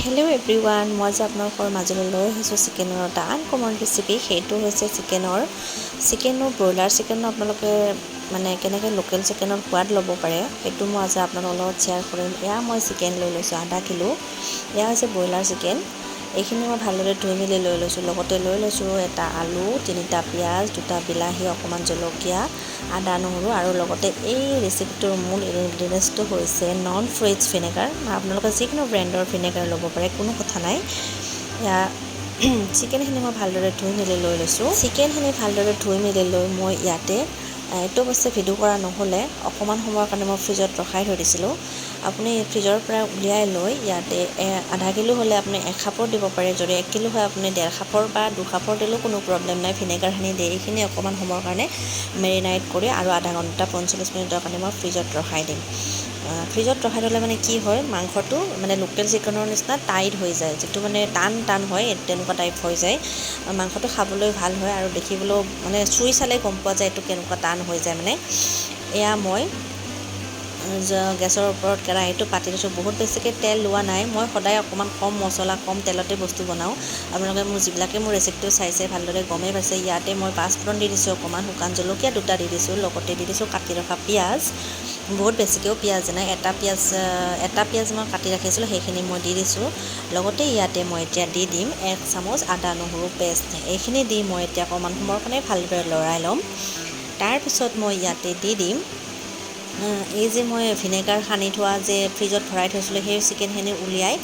Hello' everyone, মই যে আপোনালোকৰ মাজলৈ লৈ আহিছোঁ চিকেনৰ এটা আনকমন ৰেচিপি। সেইটো হৈছে চিকেনৰ ব্ৰইলাৰ চিকেনো আপোনালোকে মানে কেনেকৈ লোকেল চিকেনৰ সোৱাদ ল'ব পাৰে সেইটো মই আজি আপোনালোকৰ লগত শ্বেয়াৰ কৰিম। এয়া মই চিকেন লৈ লৈছোঁ আধা কিলো। এয়া হৈছে ব্ৰইলাৰ চিকেন। এইখিনি মই ভালদৰে ধুই মেলি লৈ লৈছোঁ। লগতে লৈ লৈছোঁ এটা আলু, 3টা পিঁয়াজ, 2টা বিলাহী, অকণমান জলকীয়া, আদা নহৰু আৰু লগতে এই ৰেচিপিটোৰ মূল ইনগ্ৰিডিয়েণ্টছটো হৈছে নন ফ্ৰেছ ভিনেগাৰ। আপোনালোকে যিকোনো ব্ৰেণ্ডৰ ভিনেগাৰ ল'ব পাৰে, কোনো কথা নাই। এয়া চিকেনখিনি মই ভালদৰে ধুই মেলি লৈ লৈছোঁ। চিকেনখিনি ভালদৰে ধুই মেলি লৈ মই ইয়াতে এইটো অৱশ্যে ভিডিঅ' কৰা নহ'লে অকণমান সময়ৰ কাৰণে মই ফ্ৰিজত ৰখাই থৈ দিছিলোঁ। আপুনি ফ্ৰিজৰ পৰা উলিয়াই লৈ ইয়াতে আধা কিলো হ'লে আপুনি 1 কাপৰ দিব পাৰে। যদি 1 কিলো হয় আপুনি 1.5 কাপৰ বা 2 কাপৰ দিলেও কোনো প্ৰব্লেম নাই। ভিনেগাৰখিনি দি এইখিনি অকণমান সময়ৰ কাৰণে মেৰিনাইট কৰি আৰু আধা ঘণ্টা 45 মিনিটৰ কাৰণে মই ফ্ৰিজত ৰখাই দিম। ফ্ৰিজত ৰখাই থ'লে মানে কি হয়, মাংসটো মানে লোকেল চিকেনৰ নিচিনা টাইট হৈ যায়, যিটো মানে টান হয় তেনেকুৱা টাইপ হৈ যায়। মাংসটো খাবলৈ ভাল হয় আৰু দেখিবলৈও মানে চুই চালে গম পোৱা যায় এইটো কেনেকুৱা টান হৈ যায় মানে। এয়া মই গেছৰ ওপৰত কেৰাহীটো পাতি দিছোঁ। বহুত বেছিকৈ তেল লোৱা নাই। মই সদায় অকণমান কম মছলা কম তেলতে বস্তু বনাওঁ। আপোনালোকে যিবিলাকে মোৰ ৰেচিপিটো চাইছে ভালদৰে গমেই পাইছে। ইয়াতে মই 5 ফোৰণ দি দিছোঁ, অকণমান শুকান জলকীয়া 2টা দি দিছোঁ, লগতে দি দিছোঁ কাটি ৰখা পিঁয়াজ। বহুত বেছিকৈও পিঁয়াজ নাই, এটা পিঁয়াজ মই কাটি ৰাখিছিলোঁ, সেইখিনি মই দি দিছোঁ। লগতে ইয়াতে মই এতিয়া দি দিম 1 চামুচ আদা নহৰু পেষ্ট। এইখিনি দি মই এতিয়া অকণমান সময়ৰ কাৰণে ভালদৰে লৰাই ল'ম। তাৰপিছত মই ইয়াতে দি দিম এই যে মই ভিনেগাৰ সানি থোৱা যে ফ্ৰিজত ভৰাই থৈছিলোঁ, সেই চিকেনখিনি উলিয়াই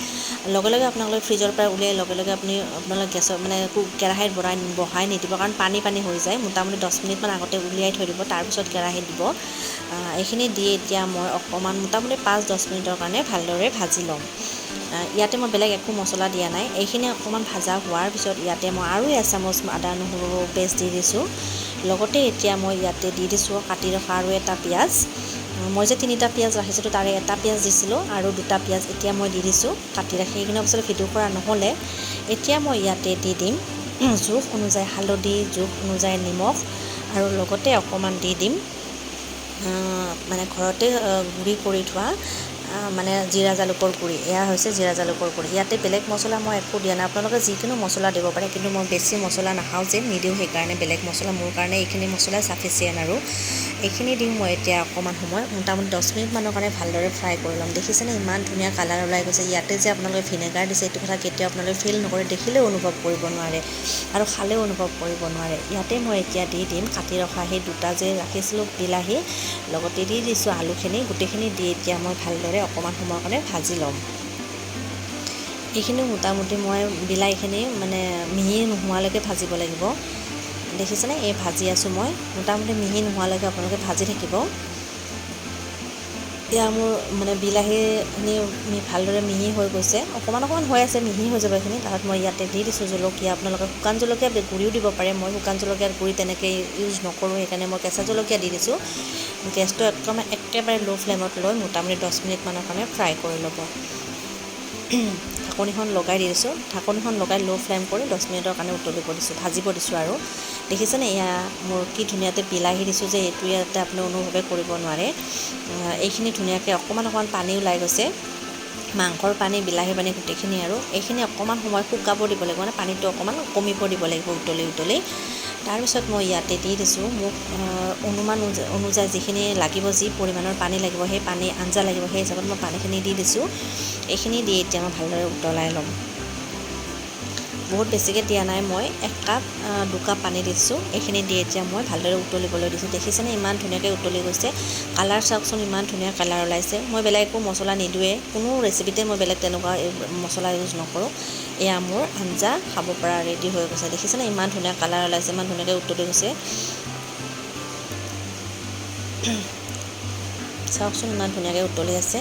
লগে লগে আপোনালোকে ফ্ৰিজৰ পৰা উলিয়াই লগে লগে আপোনালোকে গেছৰ মানে কেৰাহীত বহাই নিদিব, কাৰণ পানী হৈ যায়। মোটামুটি 10 মিনিটমান আগতে উলিয়াই থৈ দিব, তাৰপিছত কেৰাহীত দিব। এইখিনি দি এতিয়া মই অকণমান মোটামুটি 5-10 মিনিটৰ কাৰণে ভালদৰে ভাজি ল'ম। ইয়াতে মই বেলেগ একো মছলা দিয়া নাই। এইখিনি অকণমান ভাজা হোৱাৰ পিছত ইয়াতে মই আৰু 1 চামুচ আদা নহৰু পেষ্ট দি দিছোঁ। লগতে এতিয়া মই ইয়াতে দি দিছোঁ কাটি ৰখা আৰু এটা পিঁয়াজ। মই যে 3টা পিঁয়াজ ৰাখিছিলোঁ তাৰে এটা পিঁয়াজ দিছিলোঁ আৰু 2টা পিঁয়াজ এতিয়া মই দি দিছোঁ কাটি ৰাখি। সেইখিনি অৱশ্যে ভিডিঅ' কৰা নহ'লে। এতিয়া মই ইয়াতে দি দিম জোখ অনুযায়ী হালধি, জোখ অনুযায়ী নিমখ আৰু লগতে অকণমান দি দিম মানে ঘৰতে গুড়ি কৰি থোৱা মানে জিৰা জালুকৰ গুড়ি। এয়া হৈছে জিৰা জালুকৰ গুড়ি। ইয়াতে বেলেগ মছলা মই একো দিয়া নাই। আপোনালোকে যিকোনো মছলা দিব পাৰে, কিন্তু মই বেছি মছলা নাখাওঁ যে, নিদিওঁ। সেইকাৰণে বেলেগ মছলা মোৰ কাৰণে এইখিনি মছলাই চাফিচিয়েণ্ট। আৰু এইখিনি দি মই এতিয়া অকণমান সময় মোটামুটি 10 মিনিটমানৰ কাৰণে ভালদৰে ফ্ৰাই কৰি ল'ম। দেখিছেনে ইমান ধুনীয়া কালাৰ ওলাই গৈছে। ইয়াতে যে আপোনালোকে ভিনেগাৰ দিছে এইটো কথা কেতিয়াও আপোনালোকে ফিল নকৰে, দেখিলেও অনুভৱ কৰিব নোৱাৰে আৰু খালেও অনুভৱ কৰিব নোৱাৰে। ইয়াতে মই এতিয়া দি দিম কাটি ৰখা সেই 2টা যে ৰাখিছিলোঁ বিলাহী, লগতে দি দিছোঁ আলুখিনি। গোটেইখিনি দি এতিয়া মই ভালদৰে অকণমান সময়ৰ কাৰণে ভাজি ল'ম। এইখিনি মোটামুটি মই বিলাহীখিনি মানে মিহি নোহোৱালৈকে ভাজিব লাগিব। দেখিছেনে এই ভাজি আছোঁ মই, মোটামুটি মিহি নোহোৱালৈকে আপোনালোকে ভাজি থাকিব। এতিয়া মোৰ মানে বিলাহীখিনি ভালদৰে মিহি হৈ গৈছে, অকণমান হৈ আছে, মিহি হৈ যাব এইখিনি। তাত মই ইয়াতে দি দিছোঁ জলকীয়া। আপোনালোকে শুকান জলকীয়া গুড়িও দিব পাৰে। মই শুকান জলকীয়াৰ গুড়ি তেনেকৈ ইউজ নকৰোঁ, সেইকাৰণে মই কেঁচা জলকীয়া দি দিছোঁ। গেছটো একেবাৰে ল' ফ্লেমত লৈ মোটামুটি 10 মিনিটমানৰ কাৰণে ফ্ৰাই কৰি ল'ব। ঢাকনিখন লগাই দি দিছোঁ। ঢাকনিখন লগাই ল' ফ্লেম কৰি 10 মিনিটৰ কাৰণে ভাজিব দিছোঁ। আৰু দেখিছেনে এয়া মোৰ কি ধুনীয়াকৈ বিলাহী দিছোঁ যে, এইটো ইয়াতে আপুনি অনুভৱে কৰিব নোৱাৰে। এইখিনি ধুনীয়াকৈ অকণমান পানী ওলাই গৈছে, মাংসৰ পানী, বিলাহীৰ পানী গোটেইখিনি। আৰু এইখিনি অকণমান সময় শুকাব দিব লাগিব, মানে পানীটো অকণমান কমিব দিব লাগিব উতলি। তাৰপিছত মই ইয়াতে দি দিছোঁ মোক অনুমান অনুযায়ী যিখিনি লাগিব, যি পৰিমাণৰ পানী লাগিব, সেই পানী আঞ্জা লাগিব, সেই হিচাপত মই পানীখিনি দি দিছোঁ। এইখিনি দি এতিয়া মই ভালদৰে উতলাই ল'ম। বহুত বেছিকৈ দিয়া নাই, মই 1 কাপ 2 কাপ পানী দিছোঁ। এইখিনি দি এতিয়া মই ভালদৰে উতলিবলৈ দিছোঁ। দেখিছেনে ইমান ধুনীয়াকৈ উতলি গৈছে। কালাৰ চাওকচোন, ইমান ধুনীয়া কালাৰ ওলাইছে। মই বেলেগ একো মছলা নিদিওঁৱেই, কোনো ৰেচিপিতে মই বেলেগ তেনেকুৱা মছলা ইউজ নকৰোঁ। এয়া মোৰ আঞ্জা খাব পৰা ৰেডি হৈ গৈছে। দেখিছেনে ইমান ধুনীয়া কালাৰ ওলাইছে, ইমান ধুনীয়াকৈ উতলি গৈছে। চাওকচোন ইমান ধুনীয়াকৈ উতলি আছে।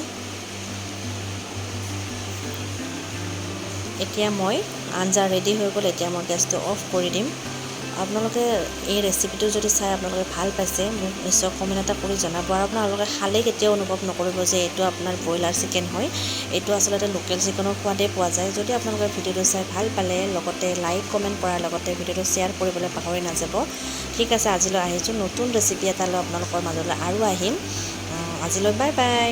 এতিয়া মই আঞ্জা ৰেডি হৈ গ'ল। এতিয়া মই গেছটো অফ কৰি দিম। আপোনালোকে এই ৰেচিপিটো যদি চাই আপোনালোকে ভাল পাইছে, মোক নিশ্চয় কমেণ্ট এটা কৰি জনাব। আৰু আপোনালোকে খালে কেতিয়াও অনুভৱ নকৰিব যে এইটো আপোনাৰ ব্ৰইলাৰ চিকেন হয়। এইটো আচলতে লোকেল চিকেনৰ সোৱাদেই পোৱা যায়। যদি আপোনালোকে ভিডিঅ'টো চাই ভাল পালে, লগতে লাইক কমেণ্ট কৰাৰ লগতে ভিডিঅ'টো শ্বেয়াৰ কৰিবলৈ পাহৰি নাযাব। ঠিক আছে, আজিলৈ আহিছোঁ নতুন ৰেচিপি এটা লৈ আপোনালোকৰ মাজলৈ আৰু আহিম। আজিলৈ বাই বাই।